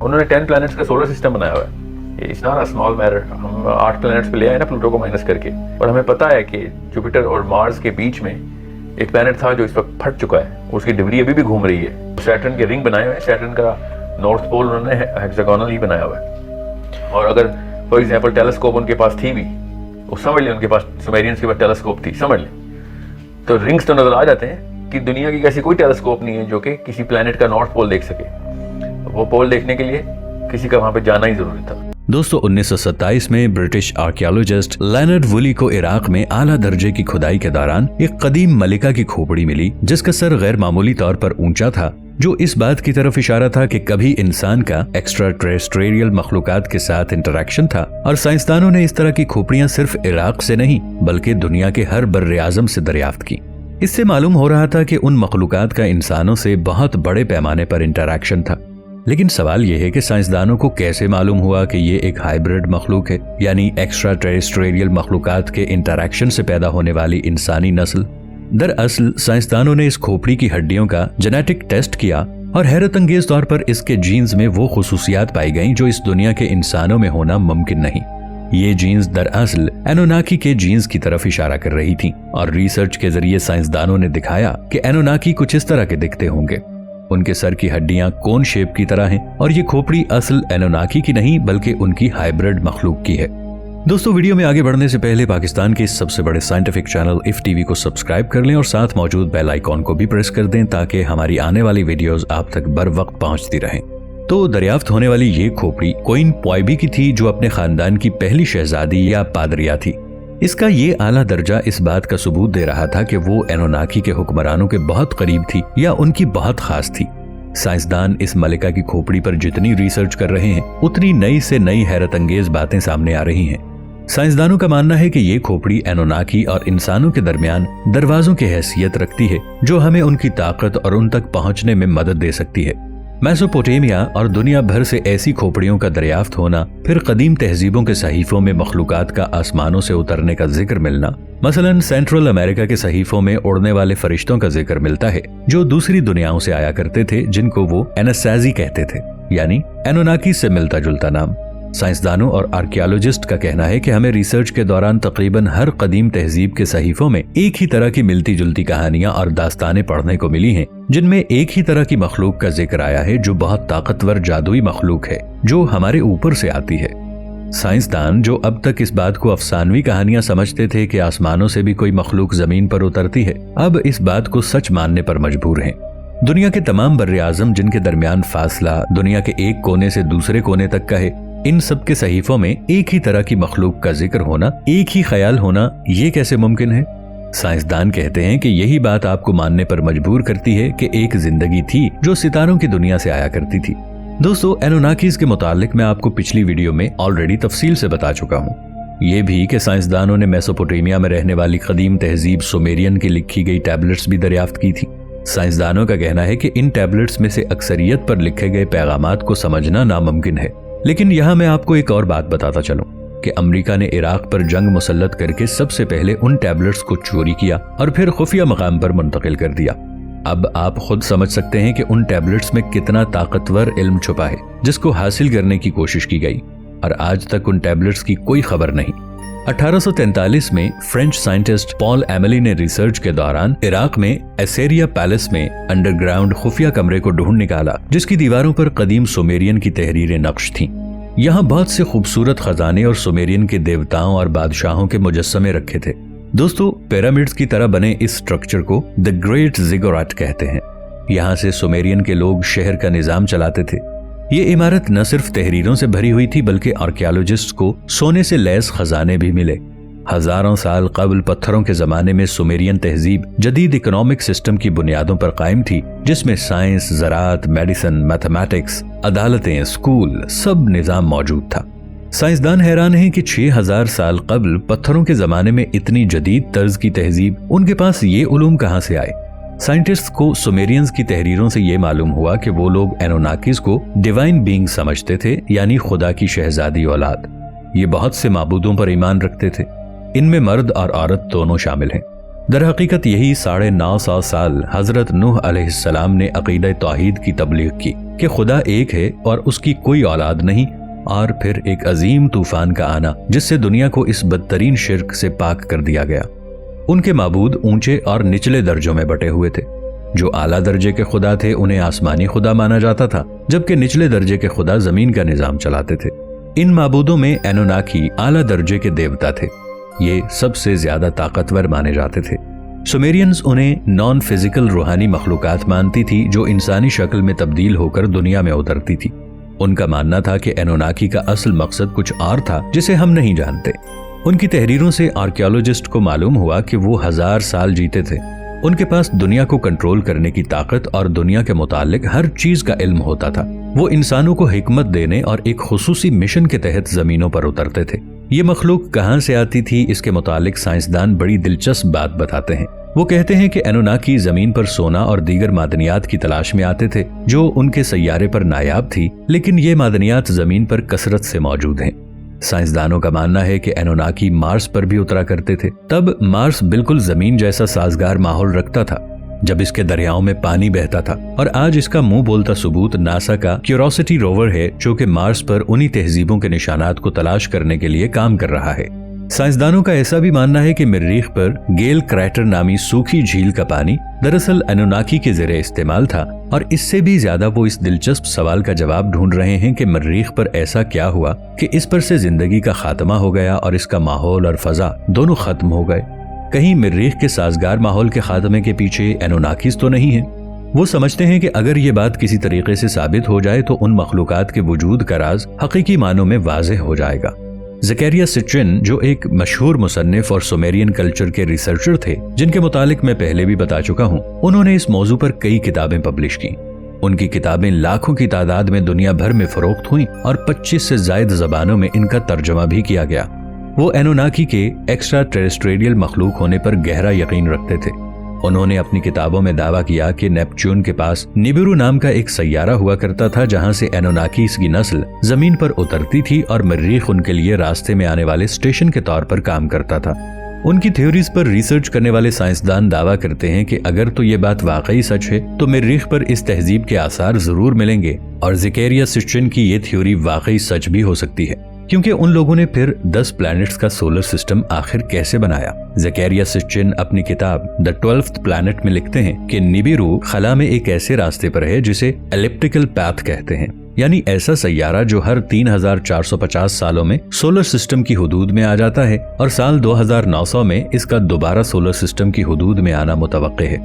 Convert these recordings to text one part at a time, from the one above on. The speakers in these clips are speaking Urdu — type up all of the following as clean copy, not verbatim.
انہوں نے 10 پلانٹس کا سولر سسٹم بنایا ہوا ہے. It's not a small matter. ہم 8 پلانٹس پہ لے آئے نا پلوٹو کو مائنس کر کے, اور ہمیں پتا ہے کہ جوپیٹر اور مارس کے بیچ میں ایک پلانٹ تھا جو اس وقت پھٹ چکا ہے, اس کی ڈبری ابھی بھی گھوم رہی ہے. سیٹرن کے رنگ بنائے ہوئے ہیں, سیٹرن کا نارتھ پول انہوں نے ہیکساگونل ہی بنایا ہوا ہے. اور اگر فار ایگزامپل ٹیلیسکوپ ان کے پاس تھی بھی, وہ سمجھ لیں ان کے پاس سومیرینس کے پاس ٹیلیسکوپ تھی, سمجھ لیں, تو رنگس تو نظر آ جاتے ہیں کہ دنیا کی ایسی کوئی ٹیلیسکوپ نہیں ہے جو کہ کسی پلانٹ کا نارتھ پول دیکھ سکے. وہ پول دیکھنے کے لیے کسی کا وہاں پہ جانا ہی ضروری تھا. دوستو 1927 میں برٹش آرکیالوجسٹ لینارڈ وولی کو عراق میں اعلیٰ درجے کی کھدائی کے دوران ایک قدیم ملکہ کی کھوپڑی ملی جس کا سر غیر معمولی طور پر اونچا تھا, جو اس بات کی طرف اشارہ تھا کہ کبھی انسان کا ایکسٹرا ٹریسٹریل مخلوقات کے ساتھ انٹریکشن تھا. اور سائنسدانوں نے اس طرح کی کھوپڑیاں صرف عراق سے نہیں بلکہ دنیا کے ہر بر اعظم سے دریافت کی. اس سے معلوم ہو رہا تھا کہ ان مخلوقات کا انسانوں سے بہت بڑے پیمانے پر انٹریکشن تھا. لیکن سوال یہ ہے کہ سائنسدانوں کو کیسے معلوم ہوا کہ یہ ایک ہائبرڈ مخلوق ہے, یعنی ایکسٹرا ٹریسٹریل مخلوقات کے انٹریکشن سے پیدا ہونے والی انسانی نسل. دراصل سائنسدانوں نے اس کھوپڑی کی ہڈیوں کا جینیٹک ٹیسٹ کیا اور حیرت انگیز طور پر اس کے جینز میں وہ خصوصیات پائی گئیں جو اس دنیا کے انسانوں میں ہونا ممکن نہیں. یہ جینز دراصل اینوناکی کے جینز کی طرف اشارہ کر رہی تھیں, اور ریسرچ کے ذریعے سائنسدانوں نے دکھایا کہ اینوناکی کچھ اس طرح کے دکھتے ہوں گے. ان کے سر کی ہڈیاں کون شیپ کی طرح ہیں, اور یہ کھوپڑی اصل اینوناکی کی نہیں بلکہ ان کی ہائبرڈ مخلوق کی ہے. دوستو ویڈیو میں آگے بڑھنے سے پہلے پاکستان کے اس سب سے بڑے scientific channel if T V کو سبسکرائب کر لیں اور ساتھ موجود بیل آئیکن کو بھی پریس کر دیں تاکہ ہماری آنے والی ویڈیوز آپ تک بر وقت پہنچتی رہیں. تو دریافت ہونے والی یہ کھوپڑی کوئن پوائبی کی تھی جو اپنے خاندان کی پہلی شہزادی یا پادریا تھی. اس کا یہ اعلیٰ درجہ اس بات کا ثبوت دے رہا تھا کہ وہ اینوناکی کے حکمرانوں کے بہت قریب تھی یا ان کی بہت خاص تھی. سائنسدان اس ملکہ کی کھوپڑی پر جتنی ریسرچ کر رہے ہیں اتنی نئی سے نئی حیرت انگیز باتیں سامنے آ رہی ہیں. سائنسدانوں کا ماننا ہے کہ یہ کھوپڑی اینوناکی اور انسانوں کے درمیان دروازوں کی حیثیت رکھتی ہے جو ہمیں ان کی طاقت اور ان تک پہنچنے میں مدد دے سکتی ہے. میسوپوٹیمیا اور دنیا بھر سے ایسی کھوپڑیوں کا دریافت ہونا, پھر قدیم تہذیبوں کے صحیفوں میں مخلوقات کا آسمانوں سے اترنے کا ذکر ملنا, مثلا سینٹرل امریکہ کے صحیفوں میں اڑنے والے فرشتوں کا ذکر ملتا ہے جو دوسری دنیاؤں سے آیا کرتے تھے جن کو وہ اینسازی کہتے تھے, یعنی اینوناکی سے ملتا جلتا نام. سائنسدانوں اور آرکیالوجسٹ کا کہنا ہے کہ ہمیں ریسرچ کے دوران تقریباً ہر قدیم تہذیب کے صحیفوں میں ایک ہی طرح کی ملتی جلتی کہانیاں اور داستانیں پڑھنے کو ملی ہیں جن میں ایک ہی طرح کی مخلوق کا ذکر آیا ہے جو بہت طاقتور جادوئی مخلوق ہے جو ہمارے اوپر سے آتی ہے. سائنسدان جو اب تک اس بات کو افسانوی کہانیاں سمجھتے تھے کہ آسمانوں سے بھی کوئی مخلوق زمین پر اترتی ہے, اب اس بات کو سچ ماننے پر مجبور ہیں. دنیا کے تمام بر اعظم جن کے درمیان فاصلہ دنیا کے ایک کونے سے دوسرے کونے تک کا ہے, ان سب کے صحیفوں میں ایک ہی طرح کی مخلوق کا ذکر ہونا, ایک ہی خیال ہونا, یہ کیسے ممکن ہے؟ سائنسدان کہتے ہیں کہ یہی بات آپ کو ماننے پر مجبور کرتی ہے کہ ایک زندگی تھی جو ستاروں کی دنیا سے آیا کرتی تھی. دوستو اینوناکیز کے متعلق میں آپ کو پچھلی ویڈیو میں آلریڈی تفصیل سے بتا چکا ہوں. یہ بھی کہ سائنسدانوں نے میسوپوٹیمیا میں رہنے والی قدیم تہذیب سومیرین کی لکھی گئی ٹیبلٹس بھی دریافت کی تھی. سائنسدانوں کا کہنا ہے کہ ان ٹیبلٹس میں سے اکثریت پر لکھے گئے پیغامات کو سمجھنا ناممکن ہے. لیکن یہاں میں آپ کو ایک اور بات بتاتا چلوں کہ امریکہ نے عراق پر جنگ مسلط کر کے سب سے پہلے ان ٹیبلٹس کو چوری کیا اور پھر خفیہ مقام پر منتقل کر دیا. اب آپ خود سمجھ سکتے ہیں کہ ان ٹیبلٹس میں کتنا طاقتور علم چھپا ہے جس کو حاصل کرنے کی کوشش کی گئی, اور آج تک ان ٹیبلٹس کی کوئی خبر نہیں. 1843 میں فرینچ سائنٹسٹ پال ایملی نے ریسرچ کے دوران عراق میں ایسیریا پیلس میں انڈر گراؤنڈ خفیہ کمرے کو ڈھونڈ نکالا جس کی دیواروں پر قدیم سومیرین کی تحریریں نقش تھیں. یہاں بہت سے خوبصورت خزانے اور سومیرین کے دیوتاؤں اور بادشاہوں کے مجسمے رکھے تھے. دوستو پیرامڈز کی طرح بنے اس سٹرکچر کو دی گریٹ زیگوراٹ کہتے ہیں. یہاں سے سومیرین کے لوگ شہر کا نظام چلاتے تھے. یہ عمارت نہ صرف تحریروں سے بھری ہوئی تھی بلکہ آرکیالوجسٹ کو سونے سے لیس خزانے بھی ملے. ہزاروں سال قبل پتھروں کے زمانے میں سومیرین تہذیب جدید اکنامک سسٹم کی بنیادوں پر قائم تھی جس میں سائنس، زراعت، میڈیسن، میتھمیٹکس، عدالتیں، اسکول، سب نظام موجود تھا. سائنسدان حیران ہیں کہ 6000 سال قبل پتھروں کے زمانے میں اتنی جدید طرز کی تہذیب، ان کے پاس یہ علوم کہاں سے آئے؟ سائنٹسٹ کو سومیرینز کی تحریروں سے یہ معلوم ہوا کہ وہ لوگ اینوناکیز کو ڈیوائن بینگ سمجھتے تھے، یعنی خدا کی شہزادی اولاد. یہ بہت سے معبودوں پر ایمان رکھتے تھے. ان میں مرد اور عورت دونوں شامل ہیں. در حقیقت یہی 950 سال حضرت نوح علیہ السلام نے عقیدہ توحید کی تبلیغ کی کہ خدا ایک ہے اور اس کی کوئی اولاد نہیں، اور پھر ایک عظیم طوفان کا آنا جس سے دنیا کو اس بدترین شرک سے پاک کر دیا گیا۔ ان کے معبود اونچے اور نچلے درجوں میں بٹے ہوئے تھے۔ جو اعلیٰ درجے کے خدا تھے انہیں آسمانی خدا مانا جاتا تھا، جبکہ نچلے درجے کے خدا زمین کا نظام چلاتے تھے۔ ان معبودوں میں اینوناکی اعلیٰ درجے کے دیوتا تھے، یہ سب سے زیادہ طاقتور مانے جاتے تھے۔ سومیرینز انہیں نان فزیکل روحانی مخلوقات مانتی تھی جو انسانی شکل میں تبدیل ہو کر دنیا میں اترتی تھی۔ ان کا ماننا تھا کہ اینوناکی کا اصل مقصد کچھ اور تھا جسے ہم نہیں جانتے۔ ان کی تحریروں سے آرکیالوجسٹ کو معلوم ہوا کہ وہ 1000 سال جیتے تھے۔ ان کے پاس دنیا کو کنٹرول کرنے کی طاقت اور دنیا کے متعلق ہر چیز کا علم ہوتا تھا۔ وہ انسانوں کو حکمت دینے اور ایک خصوصی مشن کے تحت زمینوں پر اترتے تھے۔ یہ مخلوق کہاں سے آتی تھی اس کے متعلق سائنسدان بڑی دلچسپ بات بتاتے ہیں۔ وہ کہتے ہیں کہ اینوناکی زمین پر سونا اور دیگر معدنیات کی تلاش میں آتے تھے جو ان کے سیارے پر نایاب تھی، لیکن یہ معدنیات زمین پر کثرت سے موجود ہیں۔ سائنسدانوں کا ماننا ہے کہ اینوناکی مارس پر بھی اترا کرتے تھے۔ تب مارس بالکل زمین جیسا سازگار ماحول رکھتا تھا جب اس کے دریاؤں میں پانی بہتا تھا، اور آج اس کا منہ بولتا ثبوت ناسا کا کیوروسٹی روور ہے جو کہ مارس پر انہی تہذیبوں کے نشانات کو تلاش کرنے کے لیے کام کر رہا ہے۔ سائنسدانوں کا ایسا بھی ماننا ہے کہ مریخ پر گیل کریٹر نامی سوکھی جھیل کا پانی دراصل اینوناکی کے زیر استعمال تھا، اور اس سے بھی زیادہ وہ اس دلچسپ سوال کا جواب ڈھونڈ رہے ہیں کہ مریخ پر ایسا کیا ہوا کہ اس پر سے زندگی کا خاتمہ ہو گیا اور اس کا ماحول اور فضا دونوں ختم ہو گئے۔ کہیں مریخ کے سازگار ماحول کے خاتمے کے پیچھے اینوناکیز تو نہیں ہیں؟ وہ سمجھتے ہیں کہ اگر یہ بات کسی طریقے سے ثابت ہو جائے تو ان مخلوقات کے وجود کا راز حقیقی معنوں میں واضح ہو جائے گا۔ زکریا سٹرن جو ایک مشہور مصنف اور سومیرین کلچر کے ریسرچر تھے جن کے متعلق میں پہلے بھی بتا چکا ہوں، انہوں نے اس موضوع پر کئی کتابیں پبلش کی۔ ان کی کتابیں لاکھوں کی تعداد میں دنیا بھر میں فروخت ہوئیں اور 25 سے زائد زبانوں میں ان کا ترجمہ بھی کیا گیا۔ وہ اینوناکی کے ایکسٹرا ٹیریسٹریل مخلوق ہونے پر گہرا یقین رکھتے تھے۔ انہوں نے اپنی کتابوں میں دعویٰ کیا کہ نیپچون کے پاس نبیرو نام کا ایک سیارہ ہوا کرتا تھا جہاں سے اینوناکیز کی نسل زمین پر اترتی تھی اور مریخ ان کے لیے راستے میں آنے والے اسٹیشن کے طور پر کام کرتا تھا۔ ان کی تھیوریز پر ریسرچ کرنے والے سائنسدان دعویٰ کرتے ہیں کہ اگر تو یہ بات واقعی سچ ہے تو مریخ پر اس تہذیب کے آثار ضرور ملیں گے، اور زکریا سٹرن کی یہ تھیوری واقعی سچ بھی ہو سکتی ہے، کیونکہ ان لوگوں نے پھر 10 پلانٹس کا سولر سسٹم آخر کیسے بنایا۔ زکریا سٹرن اپنی کتاب The 12th Planet میں لکھتے ہیں کہ نبیرو خلا میں ایک ایسے راستے پر ہے جسے ایلپٹیکل پاتھ کہتے ہیں، یعنی ایسا سیارہ جو ہر 3450 سالوں میں سولر سسٹم کی حدود میں آ جاتا ہے، اور سال 2900 میں اس کا دوبارہ سولر سسٹم کی حدود میں آنا متوقع ہے۔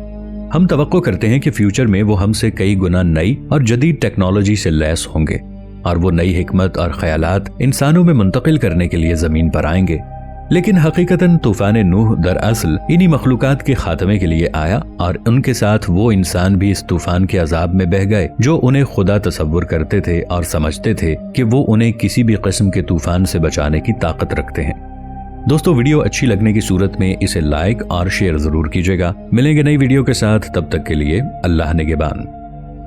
ہم توقع کرتے ہیں کہ فیوچر میں وہ ہم سے کئی گنا نئی اور جدید ٹیکنالوجی سے لیس ہوں گے، اور وہ نئی حکمت اور خیالات انسانوں میں منتقل کرنے کے لیے زمین پر آئیں گے۔ لیکن حقیقتاً طوفان نوح دراصل انہی مخلوقات کے خاتمے کے لیے آیا، اور ان کے ساتھ وہ انسان بھی اس طوفان کے عذاب میں بہہ گئے جو انہیں خدا تصور کرتے تھے اور سمجھتے تھے کہ وہ انہیں کسی بھی قسم کے طوفان سے بچانے کی طاقت رکھتے ہیں۔ دوستو، ویڈیو اچھی لگنے کی صورت میں اسے لائک اور شیئر ضرور کیجیے گا۔ ملیں گے نئی ویڈیو کے ساتھ، تب تک کے لیے اللہ نگہبان۔